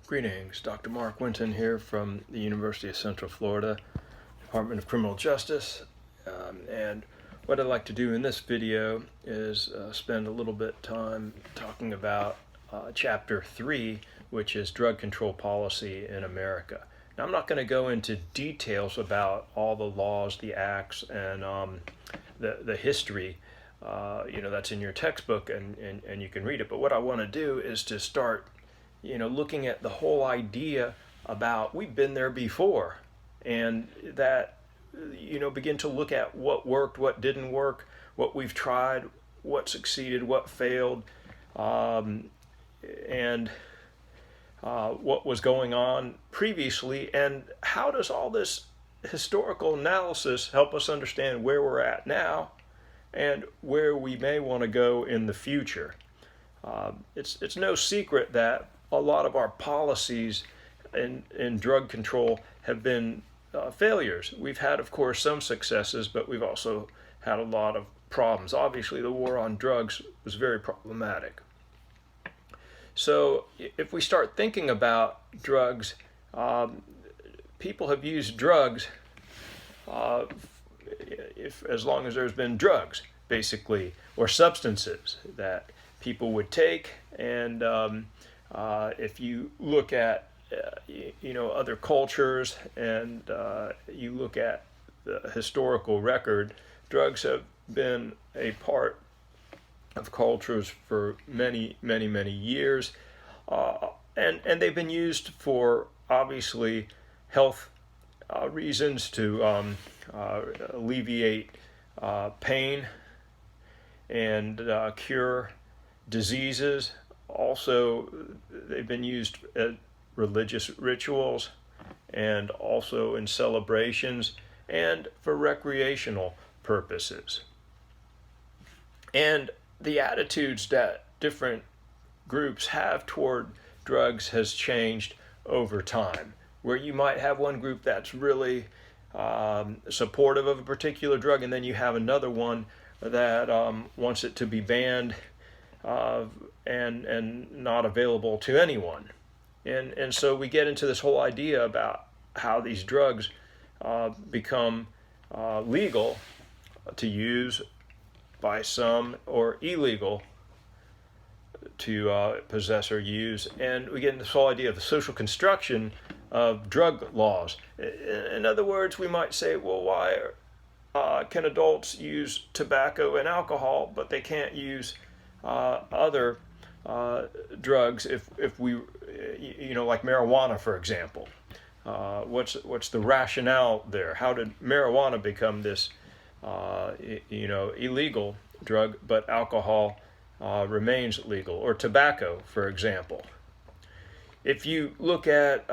Greetings, Dr. Mark Winton here from the University of Central Florida, Department of Criminal Justice. And what I'd like to do in this video is spend a little bit time talking about Chapter 3, which is Drug Control Policy in America. Now, I'm not going to go into details about all the laws, the acts, and the history. That's in your textbook and you can read it. But what I want to do is to start looking at the whole idea about we've been there before, and that, begin to look at what worked, what didn't work, what we've tried, what succeeded, what failed, and what was going on previously, and how does all this historical analysis help us understand where we're at now and where we may want to go in the future. It's no secret that a lot of our policies in drug control have been failures. We've had, of course, some successes, but we've also had a lot of problems. Obviously, the war on drugs was very problematic. So if we start thinking about drugs, people have used drugs as long as there's been drugs, basically, or substances that people would take. And if you look at other cultures and you look at the historical record, drugs have been a part of cultures for many, many, many years, and they've been used for, obviously, health reasons to alleviate pain and cure diseases. Also, they've been used at religious rituals and also in celebrations and for recreational purposes. And the attitudes that different groups have toward drugs has changed over time, where you might have one group that's really supportive of a particular drug, and then you have another one that wants it to be banned and not available to anyone. And so we get into this whole idea about how these drugs become legal to use by some, or illegal to possess or use. And we get into this whole idea of the social construction of drug laws. In other words, we might say, well, why can adults use tobacco and alcohol, but they can't use other drugs if we, like marijuana, for example? What's the rationale there? How did marijuana become this illegal drug, but alcohol remains legal, or tobacco, for example? If you look at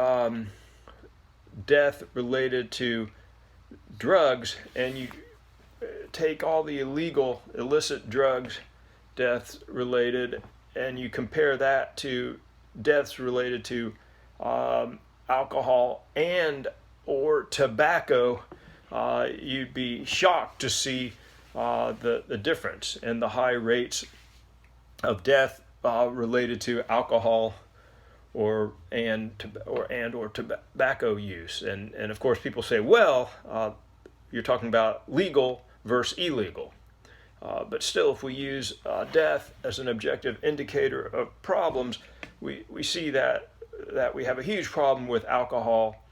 death related to drugs, and you take all the illegal, illicit drugs, deaths related, and you compare that to deaths related to alcohol and or tobacco, you'd be shocked to see the difference and the high rates of death related to alcohol or tobacco use. And of course, people say, well, you're talking about legal versus illegal. But still, if we use death as an objective indicator of problems, we see that we have a huge problem with alcohol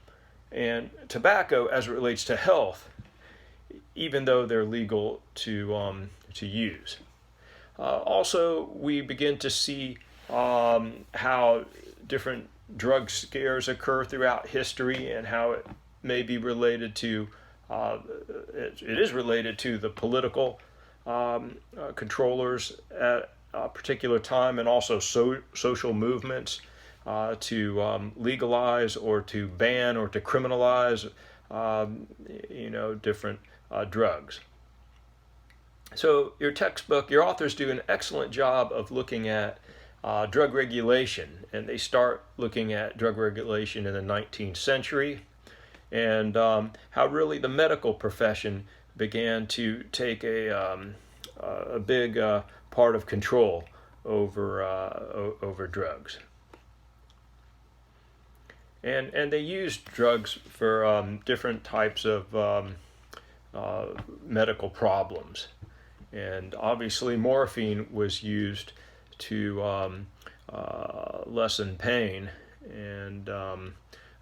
and tobacco as it relates to health, even though they're legal to use. Also, we begin to see how different drug scares occur throughout history, and how it may be related to, it is related to the political controllers at a particular time, and also social movements to legalize or to ban or to criminalize different drugs. So your textbook, your authors do an excellent job of looking at drug regulation, and they start looking at drug regulation in the 19th century, and how really the medical profession began to take a big part of control over drugs. and they used drugs for different types of medical problems. And obviously morphine was used to lessen pain. And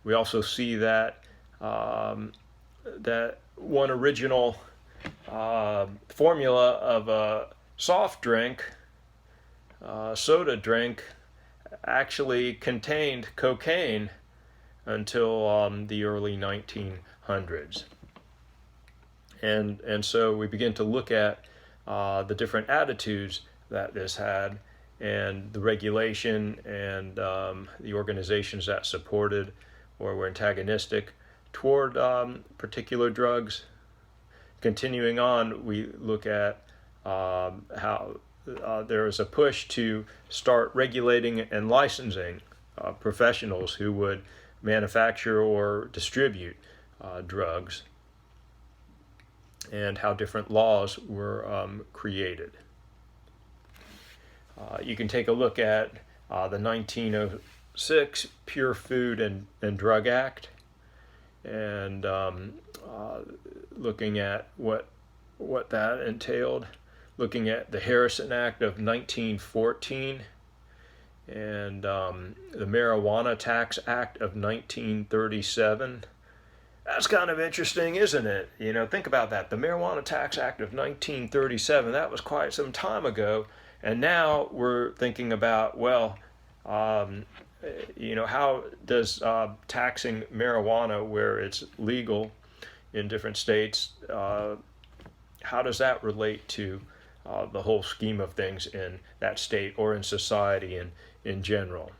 we also see that that one original formula of a soft drink, soda drink, actually contained cocaine until the early 1900s. And so we begin to look at the different attitudes that this had, and the regulation and the organizations that supported or were antagonistic toward particular drugs. Continuing on, we look at how there is a push to start regulating and licensing professionals who would manufacture or distribute drugs, and how different laws were created. You can take a look at the 1906 Pure Food and Drug Act, and looking at what that entailed, looking at the Harrison Act of 1914, and the Marijuana Tax Act of 1937. That's kind of interesting, isn't it? You know, think about that. The Marijuana Tax Act of 1937, that was quite some time ago. And now we're thinking about, well, you know, how does taxing marijuana where it's legal in different states, how does that relate to the whole scheme of things in that state or in society in general?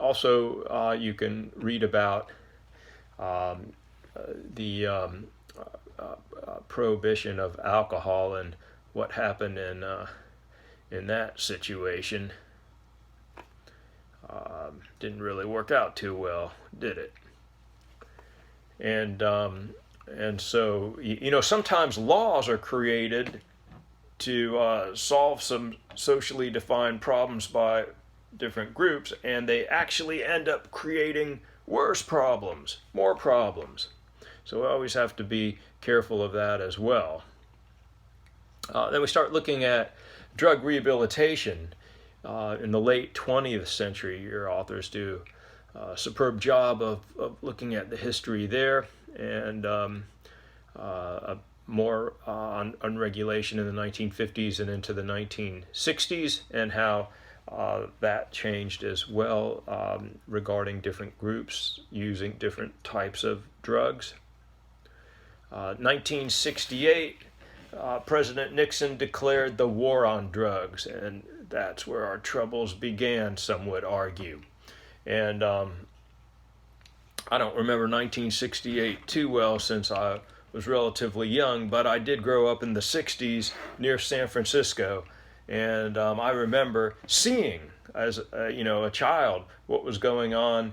Also, you can read about the prohibition of alcohol and what happened in that situation. Didn't really work out too well, did it? And so, you know, sometimes laws are created to solve some socially defined problems by different groups, and they actually end up creating worse problems, more problems. So we always have to be careful of that as well. Then we start looking at drug rehabilitation. In the late 20th century, your authors do a superb job of looking at the history there, and more on regulation in the 1950s and into the 1960s, and how that changed as well regarding different groups using different types of drugs. 1968, President Nixon declared the war on drugs, and that's where our troubles began, some would argue. And I don't remember 1968 too well since I was relatively young, but I did grow up in the 60s near San Francisco. And I remember seeing, as a child, what was going on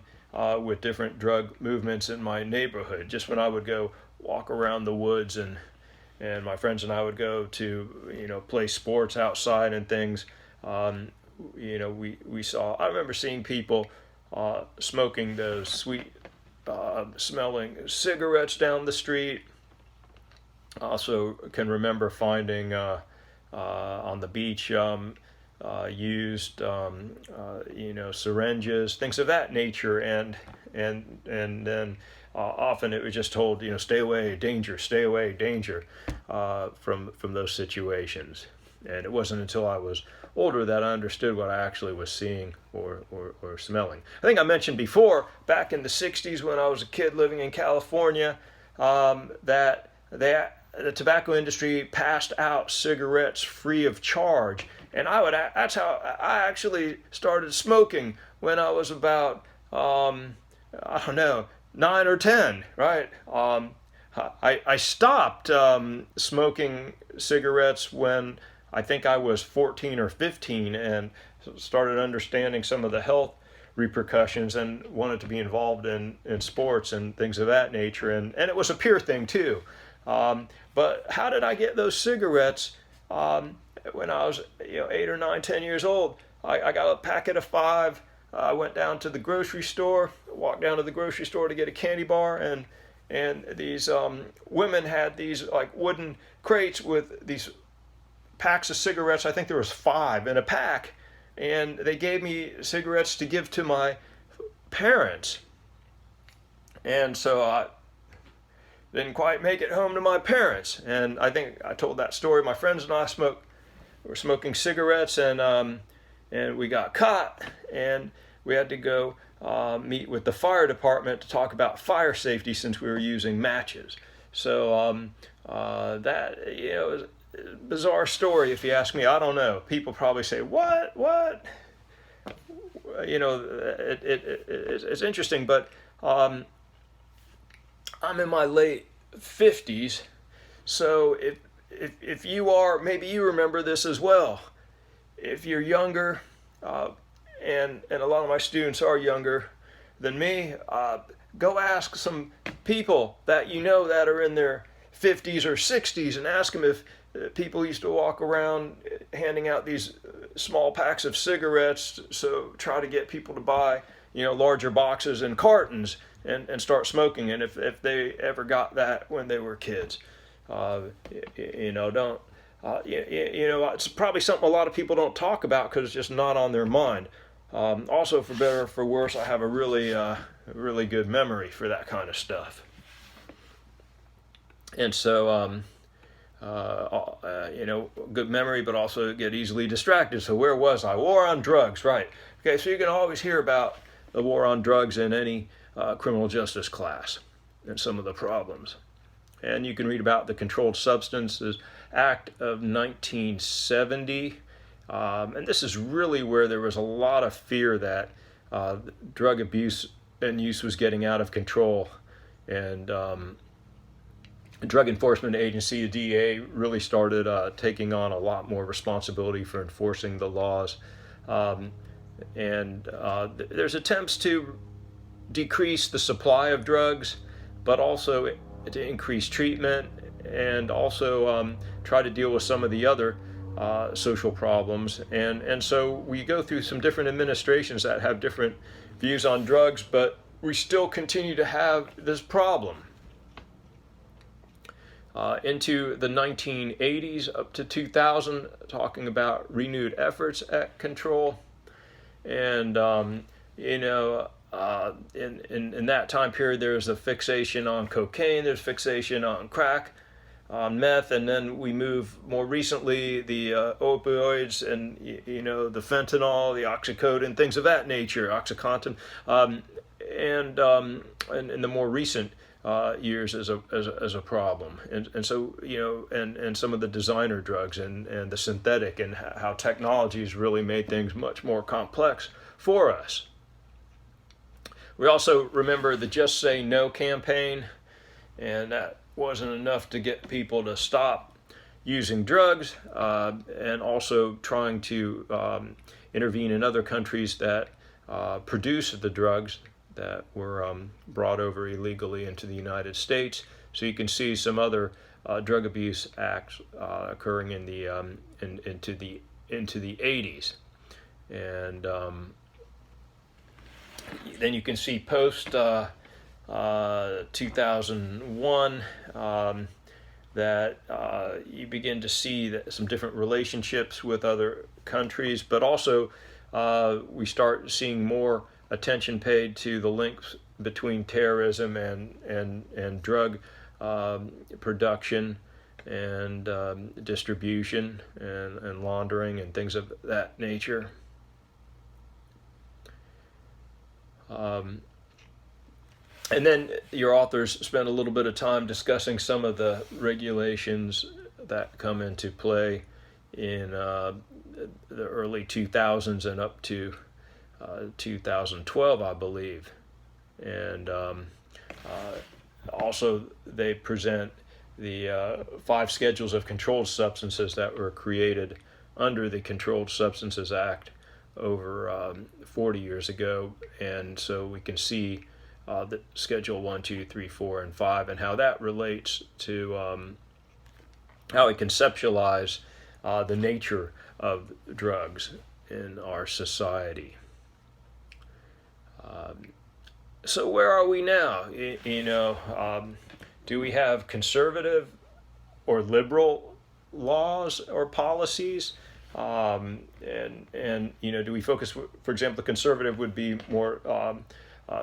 with different drug movements in my neighborhood. Just when I would go walk around the woods, and my friends and I would go to play sports outside and things. We saw. I remember seeing people smoking those sweet smelling cigarettes down the street. Also can remember finding on the beach used syringes, things of that nature, and then often it was just told, stay away, danger, from those situations. And it wasn't until I was older that I understood what I actually was seeing or smelling. I think I mentioned before, back in the 60s when I was a kid living in California, that the tobacco industry passed out cigarettes free of charge. And that's how I actually started smoking when I was about, 9 or 10, right? I stopped smoking cigarettes when I think I was 14 or 15, and started understanding some of the health repercussions and wanted to be involved in sports and things of that nature. And it was a peer thing too. But how did I get those cigarettes when I was 8 or 9, 10 years old? I got a packet of 5 I went down to the grocery store, walked down to the grocery store to get a candy bar, and these women had these like wooden crates with these packs of cigarettes. I think there was 5 in a pack, and they gave me cigarettes to give to my parents. And so I didn't quite make it home to my parents. And I think I told that story. My friends and I were smoking cigarettes, and we got caught, and we had to go meet with the fire department to talk about fire safety since we were using matches. So that, is a bizarre story if you ask me. I don't know. People probably say, what? It's interesting, but I'm in my late 50s, so if you are, maybe you remember this as well. If you're younger, and a lot of my students are younger than me, go ask some people that you know that are in their 50s or 60s and ask them if people used to walk around handing out these small packs of cigarettes, so try to get people to buy larger boxes and cartons and start smoking, and if they ever got that when they were kids. It's probably something a lot of people don't talk about because it's just not on their mind. Also, for better or for worse, I have a really good memory for that kind of stuff. And so, good memory, but also get easily distracted. So where was I? War on drugs, right. Okay, so you can always hear about the war on drugs in any criminal justice class and some of the problems. And you can read about the Controlled Substances Act of 1970. And this is really where there was a lot of fear that drug abuse and use was getting out of control. And Drug Enforcement Agency, the DEA, really started taking on a lot more responsibility for enforcing the laws. There's attempts to decrease the supply of drugs, but also to increase treatment, and also try to deal with some of the other social problems. And so we go through some different administrations that have different views on drugs, but we still continue to have this problem. Into the 1980s up to 2000, talking about renewed efforts at control. And, in that time period, there's a fixation on cocaine, there's fixation on crack, on meth, and then we move more recently the opioids and, the fentanyl, the oxycodone, things of that nature, OxyContin, and in the more recent years as a problem, and so and some of the designer drugs and the synthetic, and how technology has really made things much more complex for us. We also remember the Just Say No campaign, and that wasn't enough to get people to stop using drugs, and also trying to intervene in other countries that produce the drugs that were brought over illegally into the United States. So you can see some other drug abuse acts occurring in the into the 80s, and then you can see post 2001 that you begin to see that some different relationships with other countries, but also we start seeing more attention paid to the links between terrorism and drug production and distribution and laundering and things of that nature. And then your authors spend a little bit of time discussing some of the regulations that come into play in the early 2000s and up to 2012, I believe. And also they present the 5 schedules of controlled substances that were created under the Controlled Substances Act over 40 years ago. And so we can see the Schedule 1, 2, 3, 4, and 5, and how that relates to how we conceptualize the nature of drugs in our society. So where are we now? Do we have conservative or liberal laws or policies? Do we focus, for example, the conservative would be more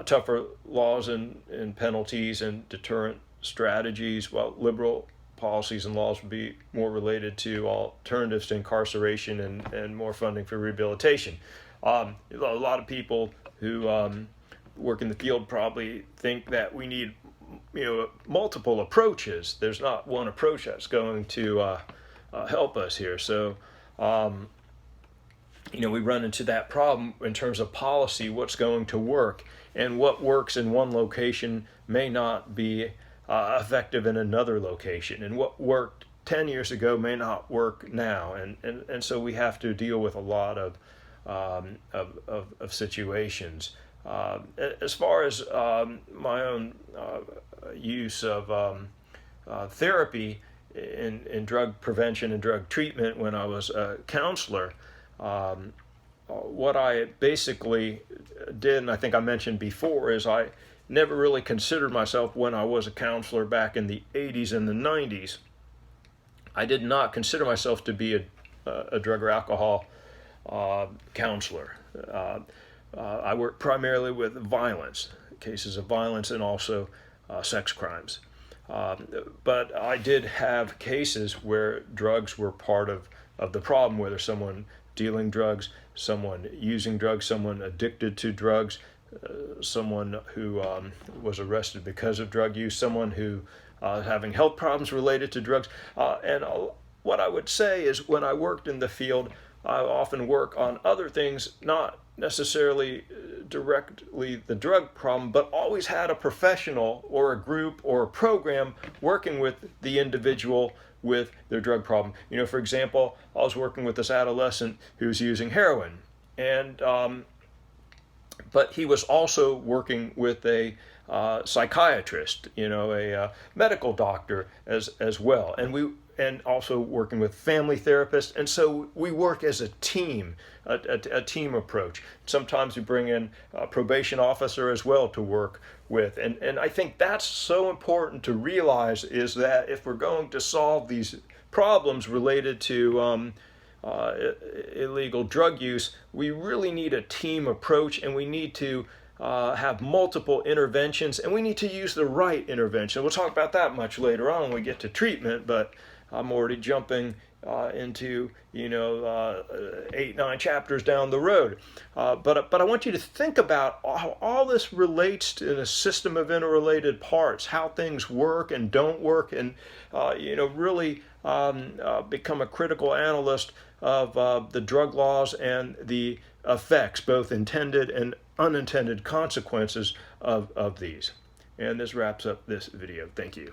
tougher laws and penalties and deterrent strategies, while liberal policies and laws would be more related to alternatives to incarceration and more funding for rehabilitation. A lot of people who work in the field probably think that we need multiple approaches. There's not one approach that's going to help us here. So we run into that problem in terms of policy, what's going to work, and what works in one location may not be effective in another location, and what worked 10 years ago may not work now, and so we have to deal with a lot of situations. As far as my own use of therapy in drug prevention and drug treatment when I was a counselor, what I basically did, and I think I mentioned before, is I never really considered myself, when I was a counselor back in the 80s and the 90s, I did not consider myself to be a drug or alcohol counselor. I work primarily with violence, cases of violence, and also sex crimes. But I did have cases where drugs were part of the problem, whether someone dealing drugs, someone using drugs, someone addicted to drugs, someone who was arrested because of drug use, someone who having health problems related to drugs. What I would say is, when I worked in the field, I often work on other things, not necessarily directly the drug problem, but always had a professional or a group or a program working with the individual with their drug problem. For example, I was working with this adolescent who was using heroin, and but he was also working with a psychiatrist, a medical doctor as well, and also working with family therapists. And so we work as a team, a team approach. Sometimes we bring in a probation officer as well to work with. And I think that's so important to realize, is that if we're going to solve these problems related to illegal drug use, we really need a team approach, and we need to have multiple interventions, and we need to use the right intervention. We'll talk about that much later on when we get to treatment, but I'm already jumping into 8-9 chapters down the road. But I want you to think about how all this relates to a system of interrelated parts, how things work and don't work, and really become a critical analyst of the drug laws and the effects, both intended and unintended consequences of these. And this wraps up this video. Thank you.